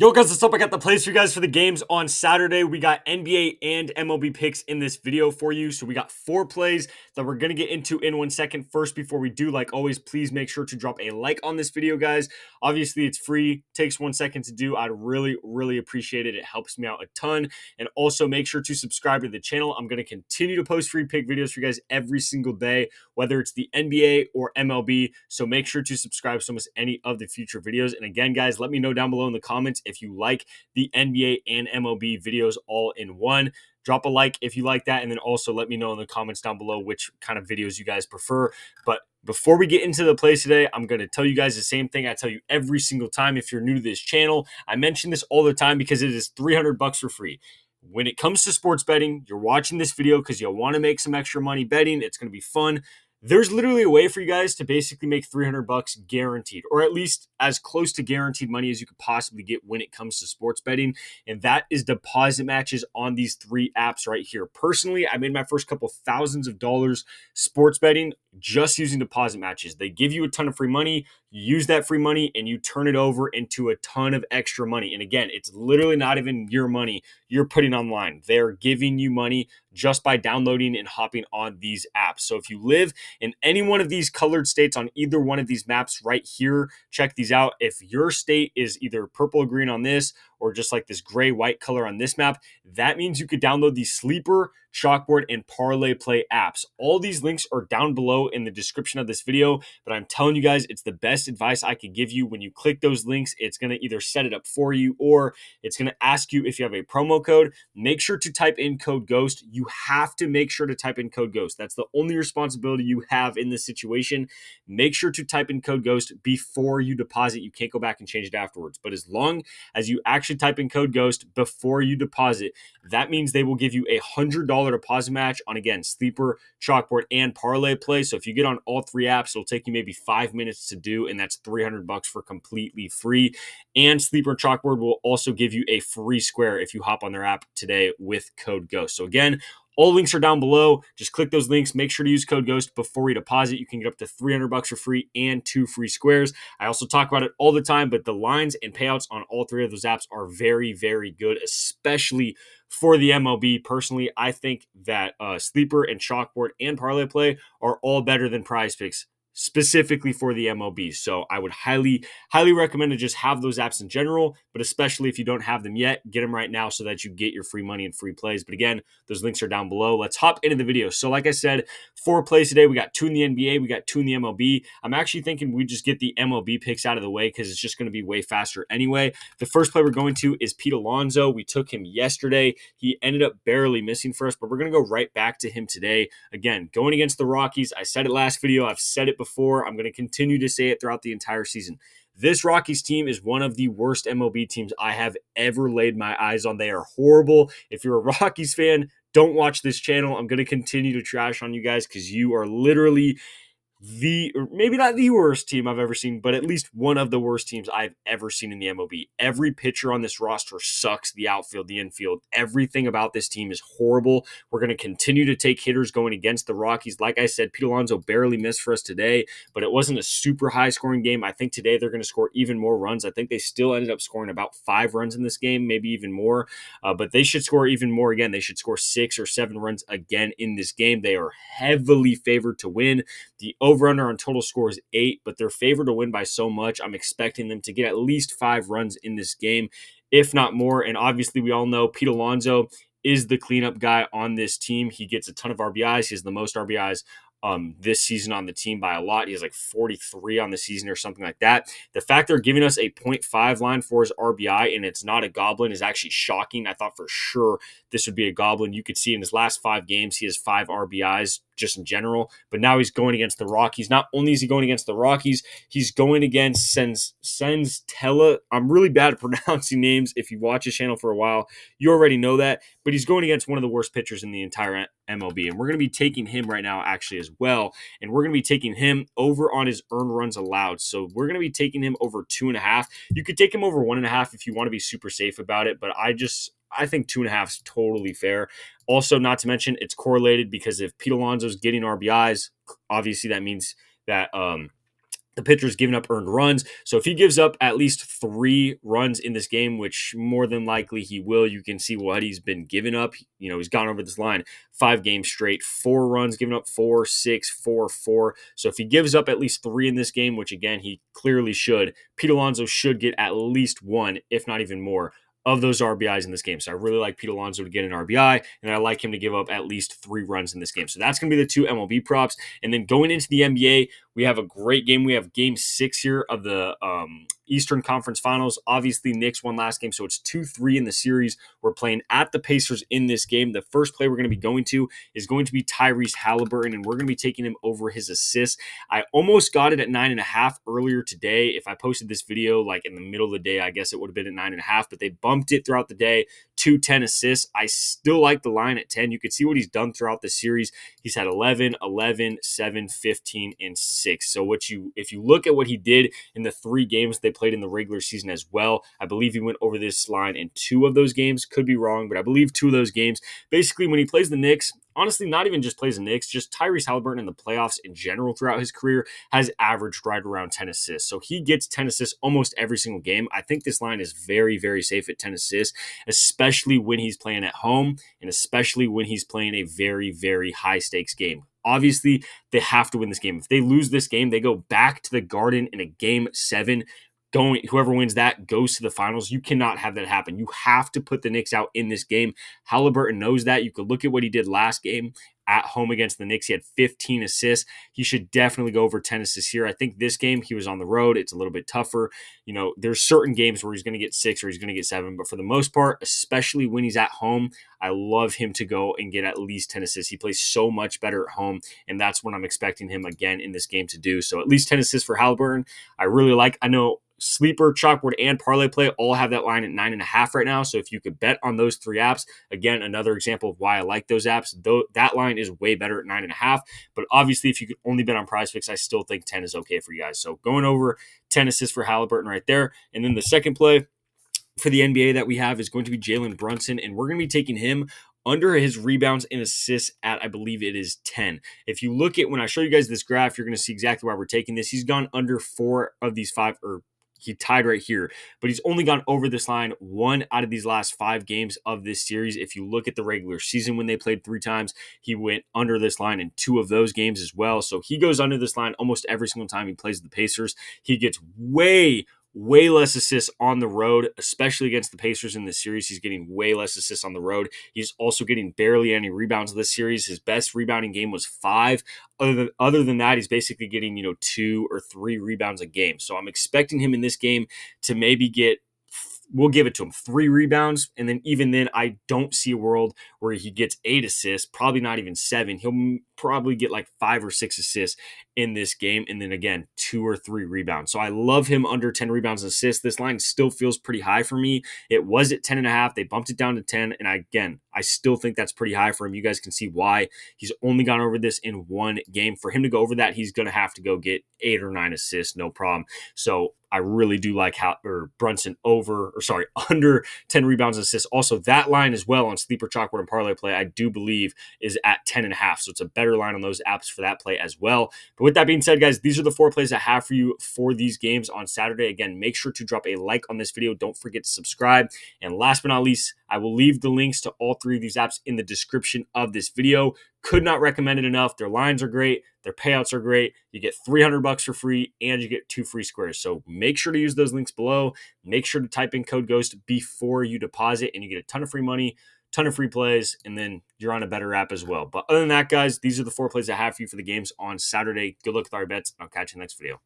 Yo, guys, what's up? I got the plays for you guys for the games on Saturday. We got NBA and MLB picks in this video for you. So we got 4 plays that we're going to get into in 1 second. First, before we do, like always, please make sure to drop a like on this video, guys. Obviously, it's free. Takes 1 second to do. I'd really appreciate it. It helps me out a ton. And also make sure to subscribe to the channel. I'm going to continue to post free pick videos for you guys every single day, whether it's the NBA or MLB. So make sure to subscribe so miss any of the future videos. And again, guys, let me know down below in the comments if you like the NBA and MLB videos all in one. Drop a like if you like that, and then also let me know in the comments down below which kind of videos you guys prefer. But before we get into the plays today, I'm going to tell you guys the same thing I tell you every single time if you're new to this channel. I mention this all the time because it is $300 for free. When it comes to sports betting, you're watching this video because you want to make some extra money betting. It's going to be fun. There's literally a way for you guys to basically make $300 guaranteed, or at least as close to guaranteed money as you could possibly get when it comes to sports betting. And that is deposit matches on these 3 apps right here. Personally, I made my first couple thousands of dollars sports betting just using deposit matches. They give you a ton of free money. You use that free money and you turn it over into a ton of extra money. And again, it's literally not even your money you're putting online. They're giving you money just by downloading and hopping on these apps. So if you live in any one of these colored states on either one of these maps right here, check these out. If your state is either purple or green on this, or just like this gray white color on this map, that means you could download the Sleeper, Chalkboard, and Parlay Play apps. All these links are down below in the description of this video, but I'm telling you guys, it's the best advice I could give you. When you click those links, it's going to either set it up for you or it's going to ask you if you have a promo code. Make sure to type in code GHOST. You have to make sure to type in code GHOST. That's the only responsibility you have in this situation. Make sure to type in code GHOST before you deposit. You can't go back and change it afterwards. But as long as you actually type in code GHOST before you deposit, that means they will give you $100 deposit match on, again, Sleeper, Chalkboard, and Parlay Play. So if you get on all 3 apps, it'll take you maybe 5 minutes to do, and that's $300 for completely free. And Sleeper and Chalkboard will also give you a free square if you hop on their app today with code GHOST. So again, all links are down below. Just click those links. Make sure to use code GHOST before you deposit. You can get up to $300 for free and 2 free squares. I also talk about it all the time, but the lines and payouts on all 3 of those apps are very good, especially for the MLB. Personally, I think that Sleeper and Chalkboard and Parlay Play are all better than Prizepicks, specifically for the MLB. So I would highly recommend to just have those apps in general, but especially if you don't have them yet, get them right now so that you get your free money and free plays. But again, those links are down below. Let's hop into the video. So like I said, 4 plays today. We got 2 in the NBA, we got 2 in the MLB. I'm actually thinking we just get the MLB picks out of the way because it's just going to be way faster anyway. The first play we're going to is Pete Alonso. We took him yesterday. He ended up barely missing for us, but we're going to go right back to him today. Again, going against the Rockies. I said it last video. I've said it before. I'm going to continue to say it throughout the entire season. This Rockies team is one of the worst MLB teams I have ever laid my eyes on. They are horrible. If you're a Rockies fan, don't watch this channel. I'm going to continue to trash on you guys because you are literally maybe not the worst team I've ever seen, but at least one of the worst teams I've ever seen in the MLB. Every pitcher on this roster sucks. The outfield, the infield, everything about this team is horrible. We're going to continue to take hitters going against the Rockies. Like I said, Pete Alonso barely missed for us today, but it wasn't a super high scoring game. I think today they're going to score even more runs. I think they still ended up scoring about 5 runs in this game, maybe even more, but they should score even more again. They should score 6 or 7 runs again in this game. They are heavily favored to win. The over-under on total score is 8, but they're favored to win by so much. I'm expecting them to get at least 5 runs in this game, if not more. And obviously, we all know Pete Alonso is the cleanup guy on this team. He gets a ton of RBIs. He has the most RBIs this season on the team by a lot. He has like 43 on the season or something like that. The fact they're giving us a 0.5 line for his RBI and it's not a goblin is actually shocking. I thought for sure this would be a goblin. You could see in his last 5 games, he has 5 RBIs just in general, but now he's going against the Rockies. Not only is he going against the Rockies, he's going against Tella. I'm really bad at pronouncing names. If you watch his channel for a while, you already know that, but he's going against one of the worst pitchers in the entire MLB, and we're going to be taking him right now actually as well, and we're going to be taking him over on his earned runs allowed. So we're going to be taking him over 2.5. You could take him over 1.5 if you want to be super safe about it, but I think 2.5 is totally fair. Also, not to mention, it's correlated because if Pete Alonso's getting RBIs, obviously that means that The pitcher's giving up earned runs. So if he gives up at least 3 runs in this game, which more than likely he will, you can see what he's been giving up. He's gone over this line 5 games straight, 4 runs, giving up 4, 6, 4, 4. So if he gives up at least 3 in this game, which again, he clearly should, Pete Alonso should get at least 1, if not even more, of those RBIs in this game. So I really like Pete Alonso to get an RBI, and I like him to give up at least 3 runs in this game. So that's going to be the 2 MLB props. And then going into the NBA, we have a great game. We have game 6 here of the Eastern Conference Finals. Obviously, Knicks won last game, so it's 2-3 in the series. We're playing at the Pacers in this game. The first play we're going to be going to is going to be Tyrese Halliburton, and we're going to be taking him over his assists. I almost got it at 9.5 earlier today. If I posted this video like in the middle of the day, I guess it would have been at 9.5, but they bumped it throughout the day to 10 assists. I still like the line at 10. You can see what he's done throughout the series. He's had 11, 11, 7, 15, and 6. So if you look at what he did in the 3 games they played in the regular season as well, I believe he went over this line in 2 of those games. Could be wrong, but I believe 2 of those games. Basically, when he plays the Knicks, honestly, not even just plays the Knicks, just Tyrese Halliburton in the playoffs in general throughout his career has averaged right around 10 assists. So he gets 10 assists almost every single game. I think this line is very, very safe at 10 assists, especially when he's playing at home and especially when he's playing a very, very high stakes game. Obviously, they have to win this game. If they lose this game, they go back to the Garden in a game 7. Whoever wins that goes to the finals. You cannot have that happen. You have to put the Knicks out in this game. Halliburton knows that. You could look at what he did last game at home against the Knicks. He had 15 assists. He should definitely go over 10 assists here. I think this game he was on the road. It's a little bit tougher. There's certain games where he's going to get 6 or he's going to get 7, but for the most part, especially when he's at home, I love him to go and get at least 10 assists. He plays so much better at home, and that's what I'm expecting him again in this game to do. So at least 10 assists for Halliburton. I really like. I know Sleeper, Chalkboard, and Parlay Play all have that line at 9.5 right now. So if you could bet on those 3 apps, again, another example of why I like those apps. Though that line is way better at 9.5. But obviously, if you could only bet on Prizepicks, I still think 10 is okay for you guys. So going over 10 assists for Halliburton right there. And then the second play for the NBA that we have is going to be Jalen Brunson, and we're going to be taking him under his rebounds and assists at, I believe it is 10. If you look at when I show you guys this graph, you're going to see exactly why we're taking this. He's gone under 4 of these 5, or he tied right here, but he's only gone over this line 1 out of these last 5 games of this series. If you look at the regular season when they played 3 times, he went under this line in 2 of those games as well. So he goes under this line almost every single time he plays the Pacers. He gets way less assists on the road, especially against the Pacers in this series. He's getting way less assists on the road. He's also getting barely any rebounds this series. His best rebounding game was 5. Other than that, he's basically getting 2 or 3 rebounds a game. So I'm expecting him in this game to maybe get, we'll give it to him, 3 rebounds. And then even then, I don't see a world where he gets 8 assists, probably not even 7. He'll probably get like 5 or 6 assists in this game. And then again, 2 or 3 rebounds. So I love him under 10 rebounds and assists. This line still feels pretty high for me. It was at 10.5. They bumped it down to 10. And I still think that's pretty high for him. You guys can see why. He's only gone over this in 1 game. For him to go over that, he's going to have to go get 8 or 9 assists, no problem. So I really do like Brunson under 10 rebounds and assists. Also, that line as well on Sleeper, Chalkboard, and Parlay Play, I do believe is at 10.5. So it's a better line on those apps for that play as well. But with that being said, guys, these are the 4 plays I have for you for these games on Saturday. Again, make sure to drop a like on this video. Don't forget to subscribe. And last but not least, I will leave the links to all 3 of these apps in the description of this video. Could not recommend it enough. Their lines are great. Their payouts are great. You get $300 for free and you get 2 free squares. So make sure to use those links below. Make sure to type in code GHOST before you deposit and you get a ton of free money, ton of free plays, and then you're on a better app as well. But other than that, guys, these are the 4 plays I have for you for the games on Saturday. Good luck with our bets. I'll catch you in the next video.